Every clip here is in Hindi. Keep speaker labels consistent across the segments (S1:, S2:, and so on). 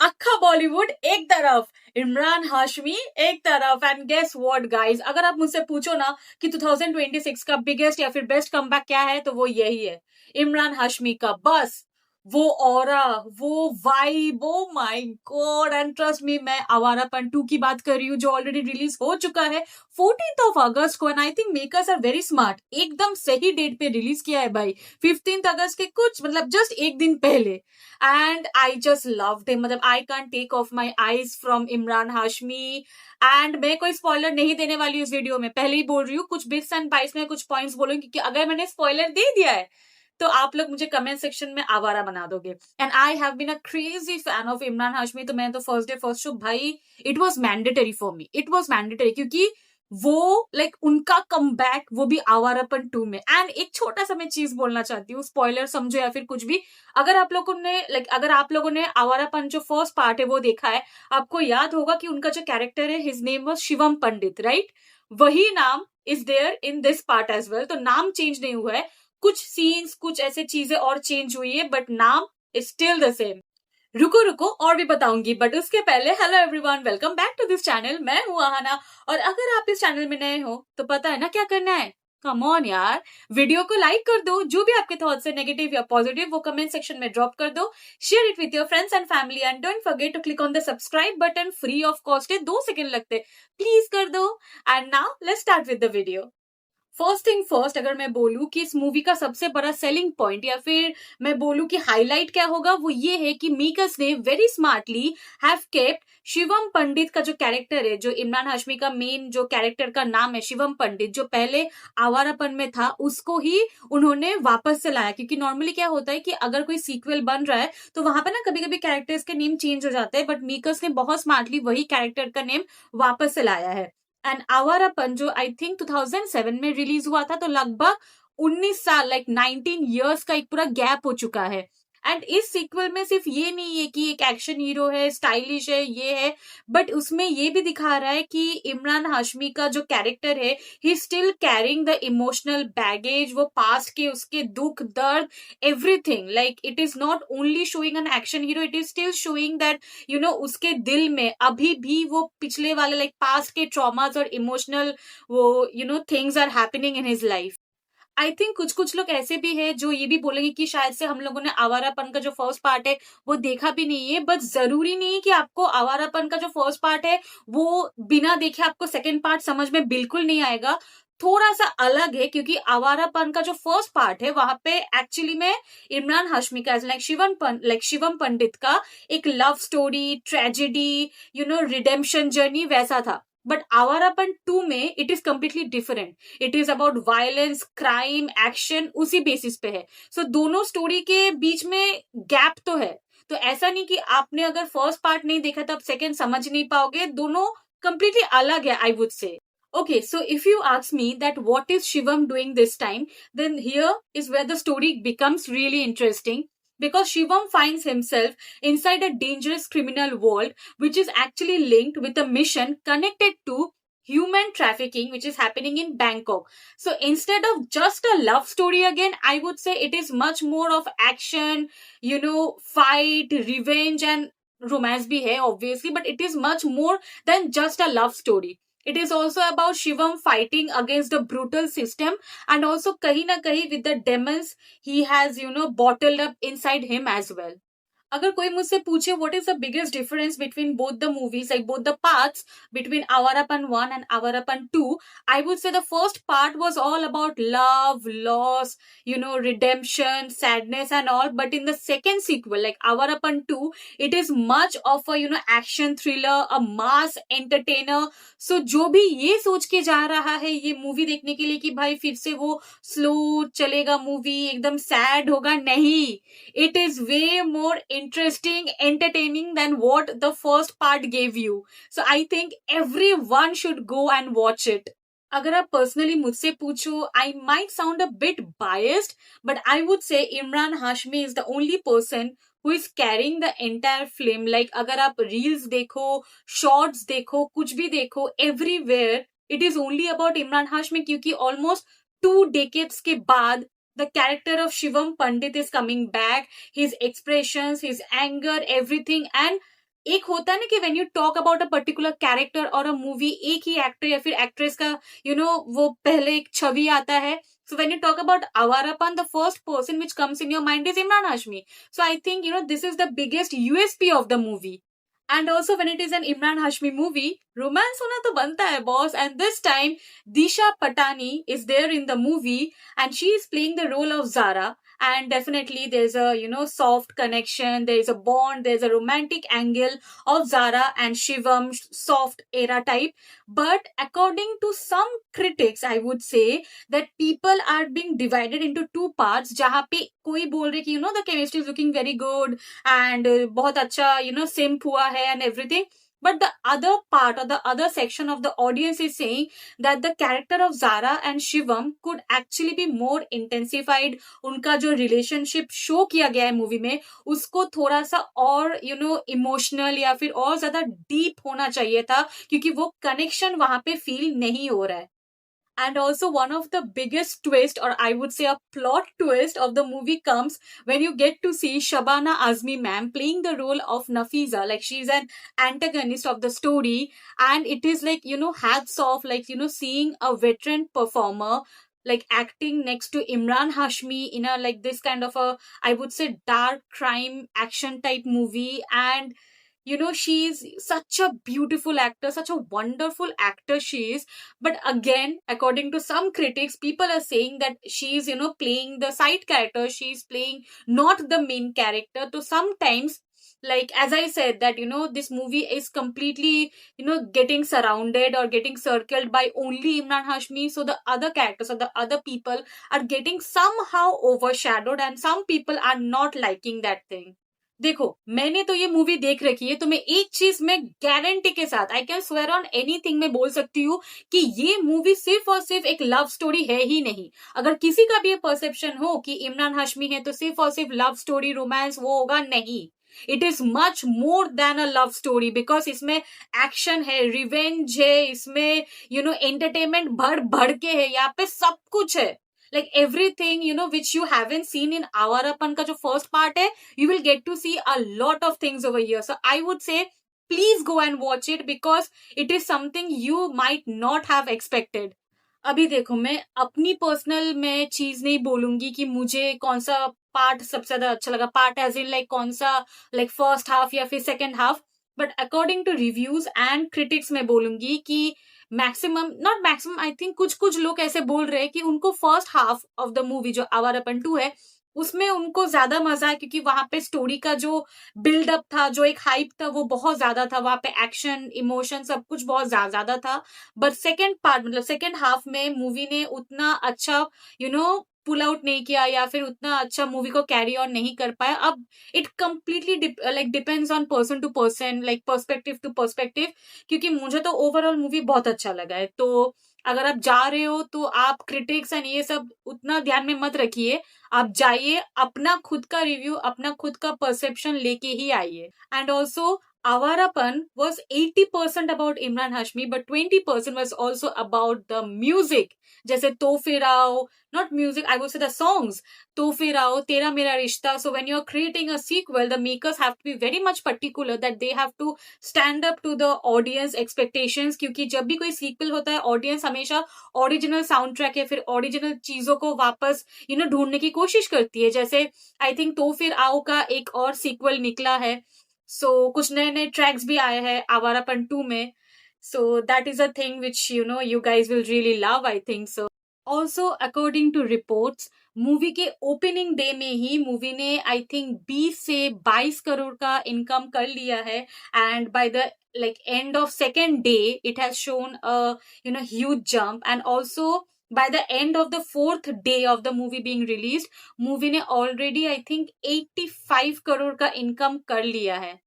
S1: अक्खा बॉलीवुड एक तरफ, इमरान हाशमी एक तरफ। एंड गेस व्हाट गाइस, अगर आप मुझसे पूछो ना कि 2026 का बिगेस्ट या फिर बेस्ट कमबैक क्या है, तो वो यही है, इमरान हाशमी का। बस वो ऑरा, वो vibe, oh my God. And trust me, मैं आवारापन 2 की बात कर रही हूँ, जो ऑलरेडी रिलीज हो चुका है 14th ऑफ अगस्त को। And I think makers are very smart, एकदम सही डेट पे रिलीज किया है भाई, 15th अगस्त के कुछ मतलब जस्ट एक दिन पहले। And I just loved him, मतलब I can't take off my eyes from Imran Hashmi. And मैं कोई स्पॉइलर नहीं देने वाली हूँ इस वीडियो में, पहले ही बोल रही हूँ, कुछ बिट्स एंड बाइट्स में कुछ पॉइंट्स बोलूंगी, क्योंकि अगर मैंने स्पॉइलर दे दिया है तो आप लोग मुझे कमेंट सेक्शन में आवारा बना दोगे। And I have been a crazy fan of Imran Hashmi, तो मैं तो फर्स्ट डे फर्स्ट शो भाई, it was mandatory for me, it was mandatory, क्योंकि वो उनका कमबैक, वो भी आवारापन 2 में। एंड एक छोटा सा मैं चीज बोलना चाहती हूँ, स्पॉइलर समझो या फिर कुछ भी, अगर आप लोगों ने अगर आप लोगों ने आवारापन जो फर्स्ट पार्ट है वो देखा है, आपको याद होगा कि उनका जो कैरेक्टर है, his name was Shivam Pandit, right? वही नाम is there in this part as well. तो नाम चेंज नहीं हुआ है, कुछ सीन्स, कुछ ऐसे चीजें और चेंज हुई है, बट नाम इज स्टिल द सेम। रुको रुको, और भी बताऊंगी, बट उसके पहले hello everyone, welcome back to this channel. मैं हूं आहाना, और अगर आप इस चैनल में नए हो तो पता है ना क्या करना है। कम ऑन यार, वीडियो को लाइक कर दो, जो भी आपके थॉट्स है नेगेटिव या पॉजिटिव वो कमेंट सेक्शन में ड्रॉप कर दो, share it with your friends and family, and don't forget to click on the subscribe button, free of cost है, 2 सेकंड लगते, प्लीज कर दो। And now let's start with the video. First thing first, अगर मैं बोलूं कि इस मूवी का सबसे बड़ा सेलिंग पॉइंट, या फिर मैं बोलूं कि हाईलाइट क्या होगा, वो ये है कि मेकर्स ने very smartly have kept Shivam Pandit का जो कैरेक्टर है, जो इमरान हाशमी का मेन जो कैरेक्टर का नाम है शिवम पंडित, जो पहले आवारापन में था, उसको ही उन्होंने वापस से लाया। क्योंकि नॉर्मली क्या होता है कि अगर कोई सीक्वल बन रहा है तो वहां पर ना कभी कभी कैरेक्टर्स के नेम चेंज हो जाते हैं, बट मेकर्स ने बहुत स्मार्टली वही कैरेक्टर का नेम वापस से लाया है। एंड आवारापन जो आई थिंक 2007 में रिलीज हुआ था, तो लगभग 19 साल, 19 इयर्स का एक पूरा गैप हो चुका है। एंड इस सीक्वल में सिर्फ ये नहीं है कि एक एक्शन हीरो है, स्टाइलिश है, ये है, बट उसमें ये भी दिखा रहा है कि इमरान हाशमी का जो कैरेक्टर है, he still carrying the emotional baggage, वो पास्ट के उसके दुख दर्द, everything. It is not only showing an action hero, it is still showing that उसके दिल में अभी भी वो पिछले वाले पास्ट के ट्रॉमास और इमोशनल वो things are happening in his life. I think कुछ कुछ लोग ऐसे भी है जो ये भी बोलेंगे कि शायद से हम लोगों ने आवारापन का जो फर्स्ट पार्ट है वो देखा भी नहीं है, बट जरूरी नहीं कि आपको आवारापन का जो फर्स्ट पार्ट है वो बिना देखे आपको सेकेंड पार्ट समझ में बिल्कुल नहीं आएगा। थोड़ा सा अलग है, क्योंकि आवारापन का जो फर्स्ट पार्ट है वहां पे एक्चुअली में इमरान हाशमी का शिवम पंडित का एक love story, tragedy, redemption journey वैसा था। बट आवारापन 2 में it is completely different, it is about violence, crime, action, उसी बेसिस पे है। सो दोनों स्टोरी के बीच में गैप तो है, तो ऐसा नहीं कि आपने अगर फर्स्ट पार्ट नहीं देखा तो आप सेकेंड समझ नहीं पाओगे, दोनों कंप्लीटली अलग है, आई वुड से। Okay, so if you ask me that what is Shivam doing this time, then here is where the story becomes really interesting, because Shivam finds himself inside a dangerous criminal world which is actually linked with a mission connected to human trafficking which is happening in Bangkok. So instead of just a love story again, I would say it is much more of action, fight, revenge and romance bhi hai obviously, but it is much more than just a love story. It is also about Shivam fighting against the brutal system, and also kahin na kahin with the demons he has, bottled up inside him as well. अगर कोई मुझसे पूछे what is the biggest difference between both the movies, both the parts, between Awarapan 1 and Awarapan 2, I would से the first part was all about love, loss, redemption, sadness and all, but in the second sequel Awarapan 2, it is much of a action thriller, a mass entertainer. So जो भी ये सोच के जा रहा है ये मूवी देखने के लिए कि भाई फिर से वो स्लो चलेगा मूवी, एकदम सैड होगा, नहीं, it is way more interesting, entertaining than what the first part gave you. So I think everyone should go and watch it. अगर आप पर्सनली मुझसे पूछो, I might sound a bit biased, but I would से Imran Hashmi is the only person who is carrying the entire film. अगर आप रील्स देखो, शॉर्ट्स देखो, कुछ भी देखो, everywhere it is only about Imran Hashmi, क्योंकि ऑलमोस्ट 2 decades के बाद the character of Shivam Pandit is coming back, his expressions, his anger, everything, and एक होता है ना कि when you talk about a particular character और अ मूवी, एक ही एक्टर या फिर एक्ट्रेस का वो पहले एक छवि आता है. So when you talk about Avarapan, the first person which comes in your mind is Imran Hashmi. So I think this is the biggest USP of the movie. And also when it is an Imran Hashmi movie, romance होना तो बनता है boss. And this time Disha Patani is there in the movie and she is playing the role of Zara. And definitely there's a soft connection, there is a bond, there's a romantic angle of Zara and Shivam, soft era type. But according to some critics, I would say that people are being divided into two parts, जहाँ पे कोई बोल रहे कि the chemistry is looking very good and बहुत अच्छा simp हुआ है and everything. But the other part or the other section of the audience is saying that the character of Zara and Shivam could actually be more intensified. उनका जो relationship show किया गया है मूवी में, उसको थोड़ा सा और इमोशनल या फिर और ज्यादा डीप होना चाहिए था, क्योंकि वो कनेक्शन वहां पे फील नहीं हो रहा है. And also one of the biggest twist, or I would say a plot twist of the movie, comes when you get to see Shabana Azmi ma'am playing the role of Nafiza. Like, she's an antagonist of the story, and it is like, hats off, like, seeing a veteran performer like acting next to Imran Hashmi in a like this kind of a, I would say, dark crime action type movie. And she's such a beautiful actor, such a wonderful actor she is. But again, according to some critics, people are saying that she's playing the side character, she's playing not the main character. So sometimes, like as I said, that this movie is completely getting surrounded or getting circled by only Imran Hashmi, so the other characters or the other people are getting somehow overshadowed, and some people are not liking that thing. देखो, मैंने तो ये मूवी देख रखी है, तो मैं एक चीज में गारंटी के साथ, I can swear on anything, में बोल सकती हूँ कि ये मूवी सिर्फ और सिर्फ एक लव स्टोरी है ही नहीं. अगर किसी का भी ये परसेप्शन हो कि इमरान हाशमी है तो सिर्फ और सिर्फ लव स्टोरी, रोमांस, वो होगा, नहीं. It is much more than a love story, because इसमें एक्शन है, रिवेंज है, इसमें एंटरटेनमेंट भर भर के है, यहाँ पे सब कुछ है. Like everything which you haven't seen in Avarapan का जो first part है, you will get to see a lot of things over here. So I would say please go and watch it, because it is something you might not have expected. अभी देखो, मैं अपनी पर्सनल में चीज नहीं बोलूंगी कि मुझे कौन सा पार्ट सबसे ज्यादा अच्छा लगा, पार्ट एज इन लाइक कौन सा, लाइक फर्स्ट हाफ या फिर second half. But according to reviews and critics मैं बोलूंगी कि maximum, not maximum, I think कुछ लोग ऐसे बोल रहे हैं कि उनको first half of the movie जो आवारापन 2 है, उसमें उनको ज्यादा मजा है, क्योंकि वहां पे स्टोरी का जो बिल्डअप था, जो एक हाइप था, वो बहुत ज्यादा था. वहां पे एक्शन, इमोशन, सब कुछ बहुत ज्यादा था. बट सेकेंड पार्ट, मतलब सेकेंड हाफ में मूवी ने उतना अच्छा पुल आउट नहीं किया, या फिर उतना अच्छा मूवी को कैरी ऑन नहीं कर पाया. अब it completely like depends on person to person, like perspective to perspective. क्योंकि मुझे तो ओवरऑल मूवी बहुत अच्छा लगा है. तो अगर आप जा रहे हो तो आप क्रिटिक्स एंड ये सब उतना ध्यान में मत रखिए. आप जाइए, अपना खुद का रिव्यू, अपना खुद का परसेप्शन लेके ही आइए. And also Avarapan was 80% about Imran Hashmi, but 20% was also about the music. जैसे तो फिर आओ, not music, I would say the songs. तो फिर आओ, तेरा मेरा रिश्ता. So when you're creating a sequel, the makers have to be very much particular that they have to stand up to the audience expectations. क्योंकि जब भी कोई सीक्वल होता है, ऑडियंस हमेशा ओरिजिनल साउंड ट्रैक या फिर ओरिजिनल चीजों को वापस ढूंढने की कोशिश करती है. जैसे आई थिंक तो फिर आओ का एक और सीक्वल निकला है. सो कुछ नए नए ट्रैक्स भी आए हैं आवारापन 2 में. So that is a thing which you guys will really love, I think so. Also according to reports, movie के ओपनिंग डे में ही मूवी ने आई थिंक 20 से 22 करोड़ का इनकम कर लिया है. And by the like end of second day it has shown a huge jump. And also by the end of the fourth day of the movie being released, movie ने already I think 85 करोड़ का इनकम कर लिया है.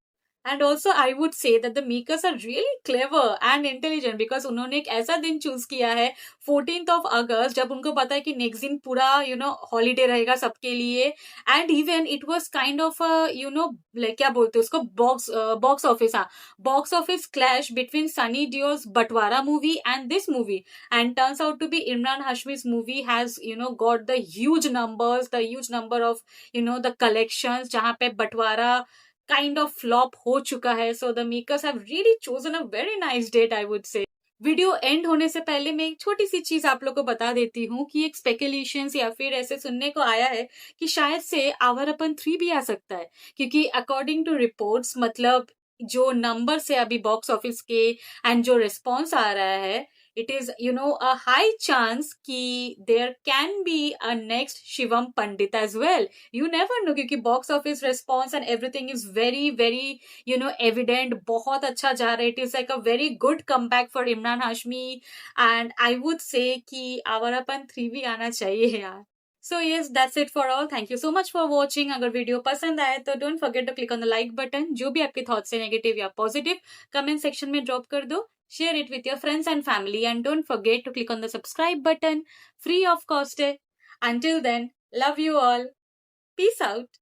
S1: And also I would say that the makers are really clever and intelligent, because उन्होंने एक ऐसा दिन चूज किया है 14th of August, जब उनको पता है कि नेक्स्ट दिन पूरा हॉलीडे रहेगा सबके लिए. And even it was kind of like क्या बोलते हैं उसको, बॉक्स ऑफिस, हाँ, box office clash between Sunny Deol's Bantwara movie and this movie. And turns out to be Imran Hashmi's movie has got the huge number of the collections, जहाँ पे बंटवारा काइंड ऑफ फ्लॉप हो चुका है. So the makers have really chosen a very nice date, I would say. Video end होने से पहले मैं एक छोटी सी चीज आप लोग को बता देती हूँ कि एक स्पेकुलेशंस या फिर ऐसे सुनने को आया है कि शायद से आवारापन 3 भी आ सकता है, क्योंकि अकॉर्डिंग टू रिपोर्ट्स, मतलब जो नंबर है अभी बॉक्स ऑफिस के एंड जो रिस्पॉन्स आ रहा है, it is a high chance कि there can be a next Shivam Pandit as well. You never know, क्योंकि box office response and everything is very very evident. बहुत अच्छा जा रहा है. It is like a very good comeback for Imran Hashmi, and I would say कि आवारापन 3 भी आना चाहिए यार. So yes, that's it for all. Thank you so much for watching. अगर वीडियो पसंद आए तो don't forget to click on the like button. जो भी आपके thoughts है negative या positive, comment section में drop कर दो. Share it with your friends and family, and don't forget to click on the subscribe button, free of cost. Until then, love you all. Peace out.